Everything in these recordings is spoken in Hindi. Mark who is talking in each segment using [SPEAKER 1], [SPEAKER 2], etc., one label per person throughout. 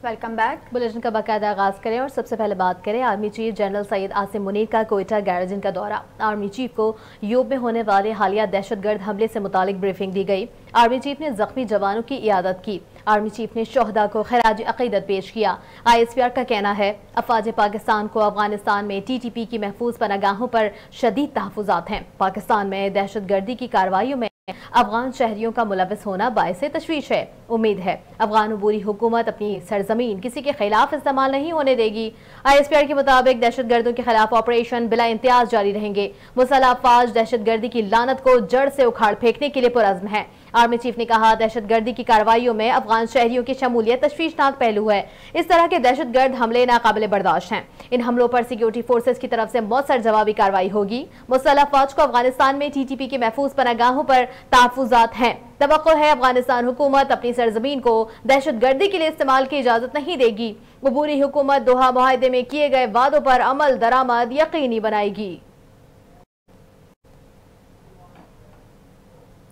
[SPEAKER 1] Welcome back.
[SPEAKER 2] बुलेटिन का बाकायदा आगाज करें और सबसे पहले बात करें army chief general Syed Asim Munir का कोयटा गैरजन का दौरा। आर्मी चीफ को यूब में होने वाले हालिया दहशतगर्द हमले से मुतालिक ब्रीफिंग दी गई। आर्मी चीफ ने जख्मी जवानों की इयादत की। आर्मी चीफ ने शोहदा को खराज अकीदत पेश किया। ISPR का कहना है अफवाज पाकिस्तान को अफगानिस्तान में TTP की महफूज पनागाहों पर शदीद तहफुजात हैं। पाकिस्तान में दहशतगर्दी की कार्रवाइयों में अफगान शहरियों का मुलविस होना बायसे तशवीश है। उम्मीद है अफगान अबूरी हुकूमत अपनी सरजमीन किसी के खिलाफ इस्तेमाल नहीं होने देगी। ISPR के मुताबिक दहशतगर्दों के खिलाफ ऑपरेशन बिला इम्तियाज जारी रहेंगे। मुसल्लह अफवाज दहशतगर्दी की लानत को जड़ से उखाड़ फेंकने के लिए पुरअज़्म है। आर्मी चीफ ने कहा दहशतगर्दी की कार्रवाइयों में अफगान शहरियों की शमूलियत तशवीशनाक पहलू है। इस तरह के दहशतगर्द हमले नाकाबिले बर्दाश्त हैं। इन हमलों पर सिक्योरिटी फोर्सेस की तरफ से मौसर जवाबी कार्रवाई होगी। मुसल्लह अफवाज को अफगानिस्तान में TTP की महफूज पनागाहों पर तहफुजात हैं। तवक्को है अफगानिस्तान हुकूमत अपनी सरजमीन को दहशतगर्दी के लिए इस्तेमाल की इजाजत नहीं देगी। अबूरी हुकूमत दोहा मुआहदे में किए गए वादों पर अमल दरामद यकीनी बनाएगी।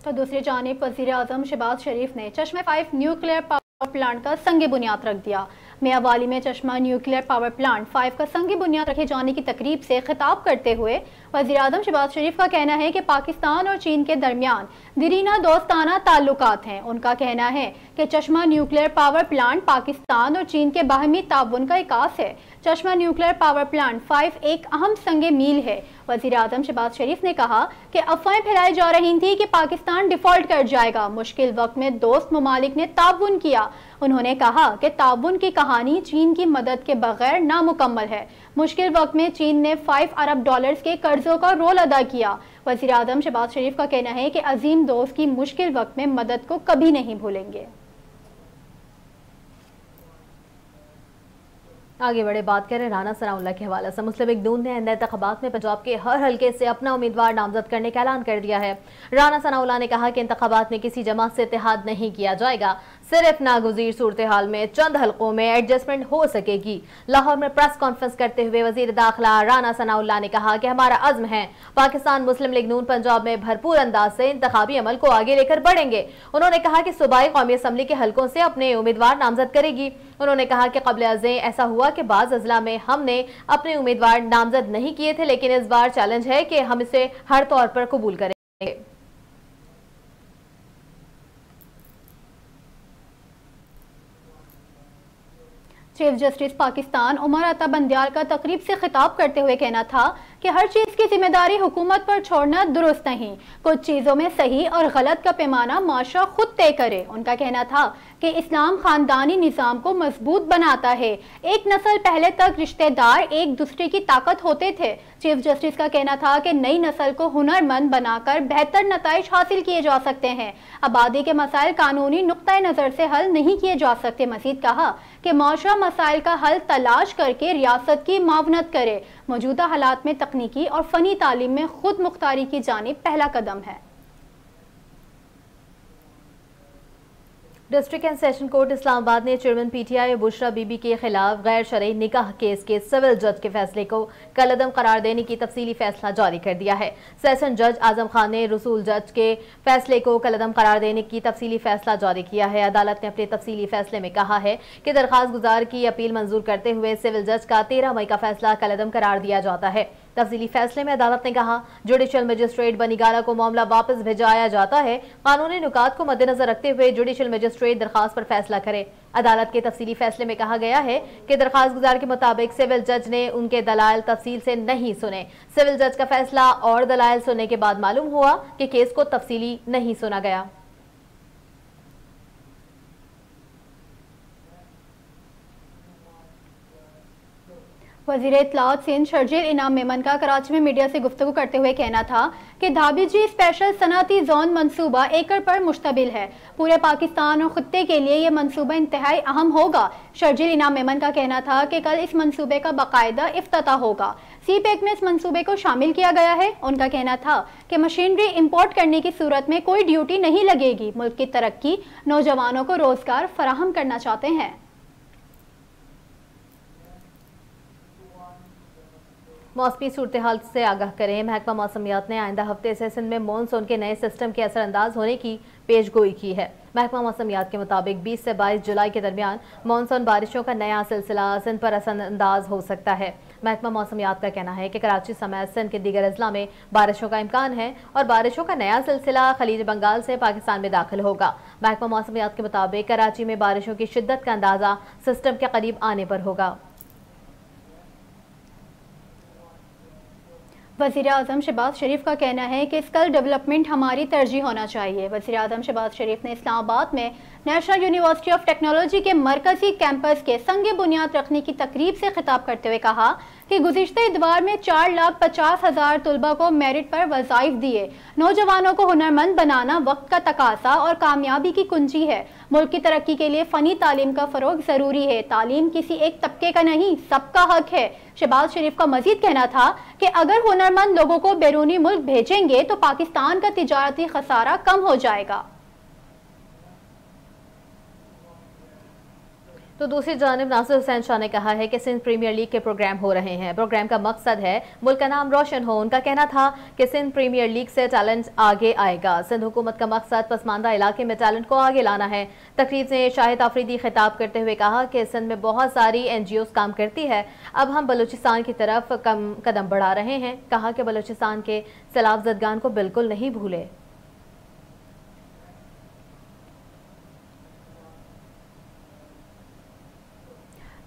[SPEAKER 1] तो दूसरी जानिब वज़ीर आज़म शहबाज शरीफ ने चश्मे 5 न्यूक्लियर पावर प्लांट का संग बुनियाद रख दिया। मियावाली में चश्मा न्यूक्लियर पावर प्लांट 5 का संग बुनियाद रखे जाने की तकरीब से खिताब करते हुए वज़ीर आज़म शहबाज शरीफ का कहना है कि पाकिस्तान और चीन के दरमियान दीरीना दोस्ताना ताल्लुकात हैं। उनका कहना है कि चश्मा न्यूक्लियर पावर प्लांट पाकिस्तान और चीन के बाहमी ताउन का इकास है। चश्मा न्यूक्लियर पावर प्लांट 5 एक अहम संग मील है। वज़ीर आज़म शहबाज शरीफ ने कहा कि अफवाहें फैलाई जा रही थी कि पाकिस्तान डिफॉल्ट कर जाएगा। मुश्किल वक्त में दोस्त ममालिक ने ताउन किया। उन्होंने कहा कि ताउन की कहानी चीन की मदद के बगैर नामुकम्मल है। मुश्किल वक्त में चीन ने $5 अरब के कर्जों का रोल अदा किया। वज़ीर आज़म शहबाज शरीफ का कहना है कि अजीम दोस्त की मुश्किल वक्त में मदद को कभी नहीं भूलेंगे।
[SPEAKER 2] आगे बढ़े बात करें राना सनाउल्लाह के हवाले से। मुस्लिम लीग नून ने आइंदा इंतखाबात में पंजाब के हर हल्के से अपना उम्मीदवार नामजद करने का ऐलान कर दिया है। राना सनाउल्लाह ने कहा कि इंतखाबात में किसी जमात से इत्तेहाद नहीं किया जाएगा, सिर्फ नागुज़ीर सूरत हाल में चंद हल्कों में एडजस्टमेंट हो सकेगी। लाहौर में प्रेस कॉन्फ्रेंस करते हुए वजीर दाखिला राना सनाउल्लाह ने कहा कि हमारा अज़्म है पाकिस्तान मुस्लिम लीग नून पंजाब में भरपूर अंदाज से इंतखाबी अमल को आगे लेकर बढ़ेंगे। उन्होंने कहा कि सूबाई कौमी असम्बली के हल्कों से अपने उम्मीदवार नामजद करेगी। उन्होंने कहा कि क़ब्ल अज़ें ऐसा हुआ कि बाज़ अज़ला में हमने अपने उम्मीदवार नामजद नहीं किए थे, लेकिन इस बार चैलेंज है कि हम इसे हर तौर पर कबूल करेंगे।
[SPEAKER 1] चीफ जस्टिस पाकिस्तान उमर अता बंदियाल का तकरीब से खिताब करते हुए कहना था कि हर चीज़ की जिम्मेदारी हुकूमत पर छोड़ना दुरुस्त नहीं। कुछ चीज़ों में सही और गलत का पैमाना माशरा खुद तय करे। उनका कहना था कि इस्लाम खानदानी निज़ाम को मजबूत बनाता है। एक नस्ल पहले तक रिश्तेदार एक दूसरे की ताकत होते थे। चीफ जस्टिस का कहना था कि नई नस्ल को हुनरमंद बनाकर बेहतर नताइज हासिल किए जा सकते हैं। आबादी के मसाइल कानूनी नुक्ता नज़र से हल नहीं किए जा सकते। मज़ीद कहा कि माशरा मसाइल का हल तलाश करके रियासत की मावनत करे। मौजूदा हालात में तकनीकी और फ़नी तालीम में खुद मुख्तारी की जानिब पहला कदम है।
[SPEAKER 2] District and session court Islamabad ने चेयरमैन PTI बुशरा बीबी के खिलाफ गैर शरई निकाह केस के सिविल जज के फैसले को कलअदम करार देने की तफसीली फैसला जारी कर दिया है। सेशन जज आजम खान ने रसूल जज के फैसले को कलअदम करार देने की तफसीली फैसला जारी किया है। अदालत ने अपने तफसीली फैसले में कहा है कि दरखास्त गुजार की अपील मंजूर करते हुए सिविल जज का 13 मई का फैसला कलअदम करार दिया जाता है। तफसीली फैसले में अदालत ने कहा जुडिशल मजिस्ट्रेट बनीगाला को मामला वापस भिजवाया जाता है। कानूनी नुकात को मद्देनजर रखते हुए जुडिशल मजिस्ट्रेट दरखास्त पर फैसला करे। अदालत के तफसीली फैसले में कहा गया है कि दरखास्त गुजार के मुताबिक सिविल जज ने उनके दलाइल तफसील से नहीं सुने। सिविल जज का फैसला और दलाइल सुनने के बाद मालूम हुआ कि केस को तफसीली नहीं सुना गया।
[SPEAKER 1] वज़ीर इत्तलात सिंध शर्जील इनाम मेमन का कराची में मीडिया से गुफ्तगू करते हुए कहना था कि धाबीजी स्पेशल सनअती जोन मंसूबा एकड़ पर मुश्तमिल है। पूरे पाकिस्तान और खित्ते के लिए यह मंसूबा इंतहाई अहम होगा। शर्जील इनाम मेमन का कहना था कि कल इस मंसूबे का बाकायदा इफ्तिताह होगा। CPEC में इस मंसूबे को शामिल किया गया है। उनका कहना था कि मशीनरी इंपोर्ट करने की सूरत में कोई ड्यूटी नहीं लगेगी। मुल्क की तरक्की नौजवानों को रोजगार फराहम करना चाहते हैं।
[SPEAKER 2] मौसमी सूरत हाल से आगाह करें। महकमा मौसमियात ने आइंदा हफ्ते से सिंध में मानसून के नए सिस्टम के असरअंदाज होने की पेशगोई की है। महकमा मौसमियात के मुताबिक 20 से 22 जुलाई के दरमियान मानसून बारिशों का नया सिलसिला सिंध पर असरअंदाज हो सकता है। महकमा मौसमियात का कहना है कि कराची समेत सिंध के दीगर अजला में बारिशों का इम्कान है और बारिशों का नया सिलसिला खलीज बंगाल से पाकिस्तान में दाखिल होगा। महकमा मौसमियात के मुताबिक कराची में बारिशों की शिद्दत का अंदाजा सिस्टम के करीब आने पर होगा।
[SPEAKER 1] वज़ीर आज़म शहबाज शरीफ का कहना है कि स्किल डेवलपमेंट हमारी तरजीह होना चाहिए। वज़ीर आज़म शहबाज शरीफ ने इस्लामाबाद में नेशनल यूनिवर्सिटी ऑफ टेक्नोलॉजी के मरकजी कैंपस के संग बुनियाद रखने की तकरीब से खिताब करते हुए कहा कि गुज़िश्ता इतवार में 4,50,000 तलबा को मेरिट पर वज़ाइफ दिए। नौजवानों को हुनरमंद बनाना वक्त का तकाजा और कामयाबी की कुंजी है। मुल्क की तरक्की के लिए फ़नी तालीम का फ़रोग ज़रूरी है। तालीम किसी एक तबके का नहीं, सबका हक है। शहबाज शरीफ का मजीद कहना था कि अगर हुनरमंद लोगों को बैरूनी मुल्क भेजेंगे तो पाकिस्तान का तिजारती खसारा कम हो जाएगा।
[SPEAKER 2] तो दूसरी जानिब नासिर हुसैन शाह ने कहा है कि सिंध प्रीमियर लीग के प्रोग्राम हो रहे हैं। प्रोग्राम का मकसद है मुल्क का नाम रोशन हो। उनका कहना था कि सिंध प्रीमियर लीग से टैलेंट आगे आएगा। सिंध हुकूमत का मकसद पसमानदा इलाके में टैलेंट को आगे लाना है। तकरीब से शाहिद आफरीदी खिताब करते हुए कहा कि सिंध में बहुत सारी NGOs काम करती है। अब हम बलूचिस्तान की तरफ कदम बढ़ा रहे हैं। कहा कि बलूचिस्तान के सैलाब ज़दगान को बिल्कुल नहीं भूले।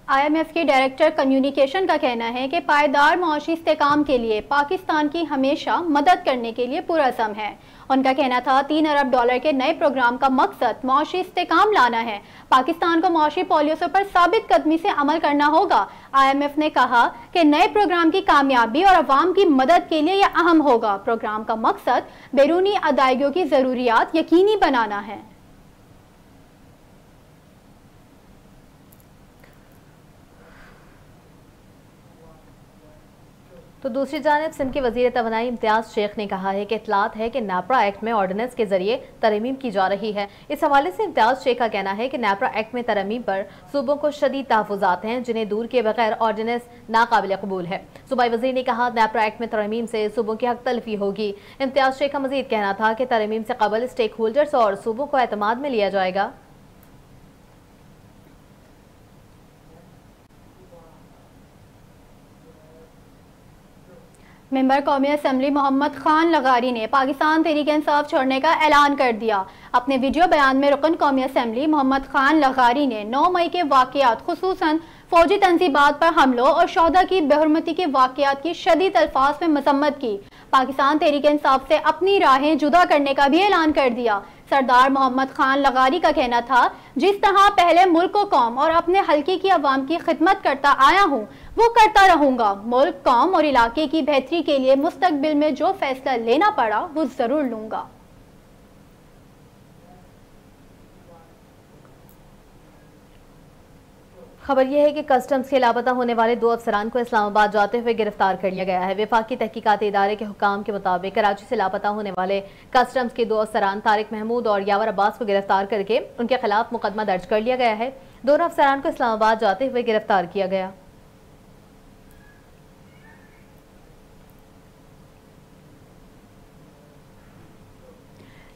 [SPEAKER 1] IMF के डायरेक्टर कम्युनिकेशन का कहना है कि पायदार मुआशी इस्तेकाम के लिए पाकिस्तान की हमेशा मदद करने के लिए पुरअज़्म है। उनका कहना था $3 अरब के नए प्रोग्राम का मकसद मुआशी इस्तेकाम लाना है। पाकिस्तान को मुआशी पॉलिसियों पर साबित कदमी से अमल करना होगा। IMF ने कहा कि नए प्रोग्राम की कामयाबी और अवाम की मदद के लिए यह अहम होगा। प्रोग्राम का मकसद बैरूनी अदायगियों की ज़रूरियात यकीनी बनाना है।
[SPEAKER 2] तो दूसरी जानिब सिंध के वज़ीर तवानाई इम्तियाज़ शेख ने कहा है कि इतलात है कि नैपरा एक्ट में ऑर्डिनेंस के जरिए तरमीम की जा रही है। इस हवाले से इम्तियाज़ शेख का कहना है कि नैपरा एक्ट में तरमीम पर सूबों को शदीद तहफ़्फ़ुज़ात हैं जिन्हें दूर किए बगैर ऑर्डिनेंस नाकाबिल कबूल है। सूबाई वज़ीर ने कहा नैपरा एक्ट में तरमीम से सूबों की हक तलफी होगी। इम्तियाज़ शेख का मज़ीद कहना था कि तरमीम से कबल स्टेक होल्डर्स और सूबों को एतमाद में लिया जाएगा।
[SPEAKER 1] मेंबर कौमी असम्बली मोहम्मद खान लगारी ने पाकिस्तान तहरीक इंसाफ छोड़ने का ऐलान कर दिया। अपने वीडियो बयान में रुकन कौमी असम्बली मोहम्मद खान लगारी ने 9 मई के वाक़यात खुसूसन फौजी तंजीबात पर हमलों और शोहदा की बेहुरमती के वाक़यात की शदीद अल्फाज में मजम्मत की। पाकिस्तान तहरीक इंसाफ से अपनी राहें जुदा करने का भी ऐलान कर दिया। सरदार मोहम्मद खान लगारी का कहना था जिस तरह पहले मुल्क को कौम और अपने हल्के की आवाम की खिदमत करता आया हूँ वो करता रहूंगा। मुल्क कौम और इलाके की बेहतरी के लिए मुस्तकबिल में जो फैसला लेना पड़ा वो जरूर लूंगा।
[SPEAKER 2] खबर यह है कि कस्टम्स के लापता होने वाले 2 अफसरान को इस्लामाबाद जाते हुए गिरफ्तार कर लिया गया है। वफाकी तहकीकाती इदारे के हुकाम के मुताबिक कराची से लापता होने वाले कस्टम्स के 2 अफसरान तारिक महमूद और यावर अब्बास को गिरफ्तार करके उनके खिलाफ मुकदमा दर्ज कर लिया गया है। दोनों अफसरान को इस्लामाबाद जाते हुए गिरफ्तार किया गया।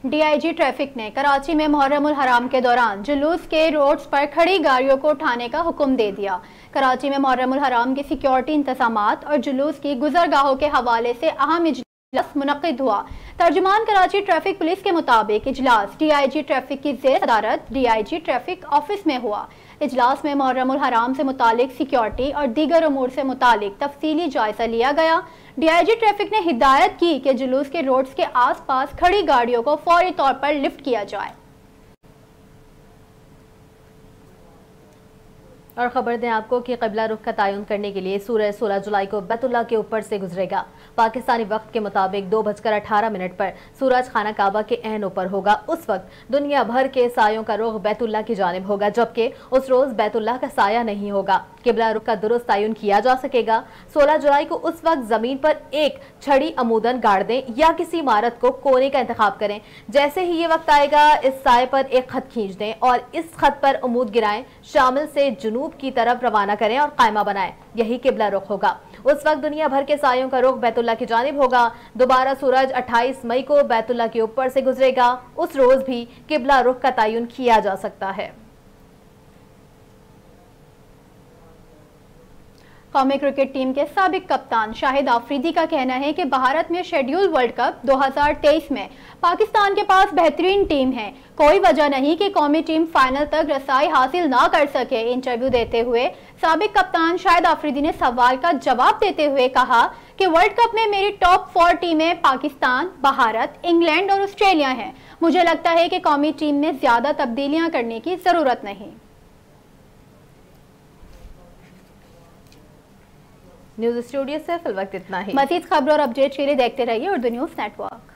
[SPEAKER 1] DIG ट्रैफिक ने कराची में मुहर्रमुल हराम के दौरान जुलूस के रोड्स पर खड़ी गाड़ियों को उठाने का हुक्म दे दिया। कराची में मुहर्रमुल हराम के सिक्योरिटी इंतजामात और जुलूस की गुजरगाहों के हवाले से अहम इजलास मुनक्किद हुआ। तर्जुमान कराची ट्रैफिक पुलिस के मुताबिक इजलास DIG ट्रैफिक की ज़ेर सदारत DIG ट्रैफिक ऑफिस में हुआ। इजलास में मुहर्रमुल हराम से मुतालिक सिक्योरिटी और दीगर उमूर से मुतालिक तफसीली जायजा लिया गया। DIG ट्रैफिक ने हिदायत की कि जुलूस के रोड्स के आसपास खड़ी गाड़ियों को फौरी तौर पर लिफ्ट किया जाए।
[SPEAKER 2] और खबर दें आपको कि क़िबला रुख का तयन करने के लिए सूरज 16 जुलाई को बैतुल्लाह के ऊपर से गुजरेगा। पाकिस्तानी वक्त के मुताबिक 2:18 पर सूरज खाना काबा के ऐन ऊपर होगा। उस वक्त दुनिया भर के सायों का रुख बैतुल्लाह की जानिब होगा, जबकि उस रोज बैतुल्लाह का साया नहीं होगा। किबला रुख का दुरुस्त तयन किया जा सकेगा। 16 जुलाई को उस वक्त जमीन पर एक छड़ी अमूदन गाड़ दें या किसी इमारत को कोने का इंतखाब करें। जैसे ही ये वक्त आएगा, इस साए पर एक खत खींच दें और इस खत पर अमूद गिराएं, शामिल से जुनूब की तरफ रवाना करें और कायमा बनाएं। यही किबला रुख होगा। उस वक्त दुनिया भर के सायों का रुख बैतुल्लाह की जानिब होगा। दोबारा सूरज 28 मई को बैतुल्लाह के ऊपर से गुजरेगा। उस रोज भी किबला रुख का तयन किया जा सकता है।
[SPEAKER 1] कौमी क्रिकेट टीम के साबिक कप्तान शाहिद आफरीदी का कहना है कि भारत में शेड्यूल वर्ल्ड कप 2023 में पाकिस्तान के पास बेहतरीन टीम है। कोई वजह नहीं कि कौमी टीम फाइनल तक रसाई हासिल ना कर सके। इंटरव्यू देते हुए साबिक कप्तान शाहिद आफरीदी ने सवाल का जवाब देते हुए कहा कि वर्ल्ड कप में मेरी टॉप 4 टीमें पाकिस्तान, भारत, इंग्लैंड और ऑस्ट्रेलिया हैं। मुझे लगता है कि कौमी टीम में ज्यादा तब्दीलियां करने की जरूरत नहीं।
[SPEAKER 2] न्यूज स्टूडियो से फिल वक्त इतना ही।
[SPEAKER 1] मजीद खबरों और अपडेट के लिए देखते रहिए उर्दू न्यूज नेटवर्क।